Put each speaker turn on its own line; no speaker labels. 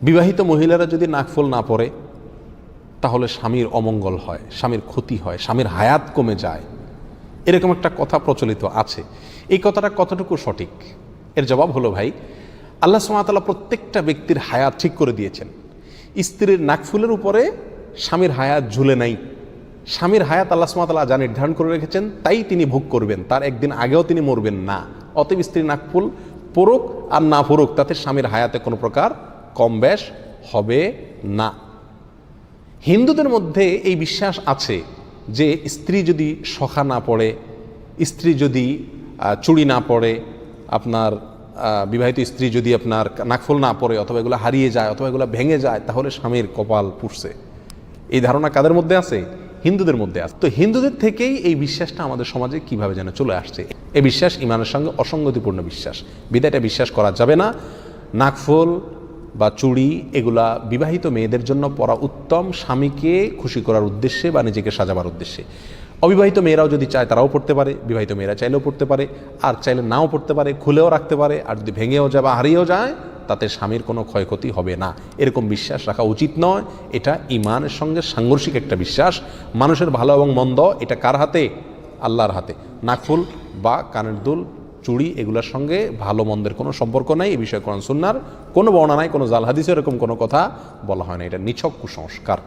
বিবাহিত মহিলারা যদি নাকফুল না পরে তাহলে স্বামীর অমঙ্গল হয়, স্বামীর ক্ষতি হয়, স্বামীর হায়াত কমে যায়, এরকম একটা কথা প্রচলিত আছে। এই কথাটা কতটুকু সঠিক? এর জবাব হলো, ভাই, আল্লাহ সুবহানাহু ওয়া তাআলা প্রত্যেকটা ব্যক্তির হায়াত ঠিক করে দিয়েছেন। স্ত্রীর নাকফুলের উপরে স্বামীর হায়াত ঝুলে নাই। স্বামীর হায়াত আল্লাহ সুবহানাহু ওয়া তাআলা যা নির্ধারণ করে রেখেছেন তাই তিনি ভোগ করবেন, তার একদিন আগেও তিনি মরবেন না। অতএব স্ত্রী নাকফুল পড়ুক আর না পড়ুক, তাতে স্বামীর হায়াতে কোনো প্রকার কম বেশ হবে না। হিন্দুদের মধ্যে এই বিশ্বাস আছে যে স্ত্রী যদি শখা না পড়ে, স্ত্রী যদি চুড়ি না পড়ে, আপনার বিবাহিত স্ত্রী যদি আপনার নাকফুল না পড়ে, অথবা এগুলো হারিয়ে যায়, অথবা এগুলো ভেঙে যায়, তাহলে স্বামীর কপাল পুড়ছে। এই ধারণা কাদের মধ্যে আছে? হিন্দুদের মধ্যে আছে। তো হিন্দুদের থেকেই এই বিশ্বাসটা আমাদের সমাজে কিভাবে যেন চলে আসছে। এই বিশ্বাস ইমানের সঙ্গে অসঙ্গতিপূর্ণ বিশ্বাস, বিধায় এটা বিশ্বাস করা যাবে না। নাকফুল বা চুড়ি এগুলা বিবাহিত মেয়েদের জন্য পরা উত্তম, স্বামীকে খুশি করার উদ্দেশ্যে বা নিজেকে সাজাবার উদ্দেশ্যে। অবিবাহিত মেয়েরাও যদি চায় তারাও পড়তে পারে, বিবাহিত মেয়েরা চাইলেও পড়তে পারে, আর চাইলে নাও পড়তে পারে, খুলেও রাখতে পারে। আর যদি ভেঙেও যায় বা হারিয়েও যায় তাতে স্বামীর কোনো ক্ষয়ক্ষতি হবে না, এরকম বিশ্বাস রাখা উচিত নয়। এটা ইমানের সঙ্গে সাংঘর্ষিক একটা বিশ্বাস। মানুষের ভালো এবং মন্দ এটা কার হাতে? আল্লাহর হাতে। নাকফুল বা কানের দুল, চুড়ি এগুলোর সঙ্গে ভালো মন্দের কোনো সম্পর্ক নাই। এই বিষয়ে কোরআন সুন্নাহর কোনো বর্ণনা নাই, কোনো জাল হাদিসে এরকম কোনো কথা বলা হয় না। এটা নিছক কুসংস্কার।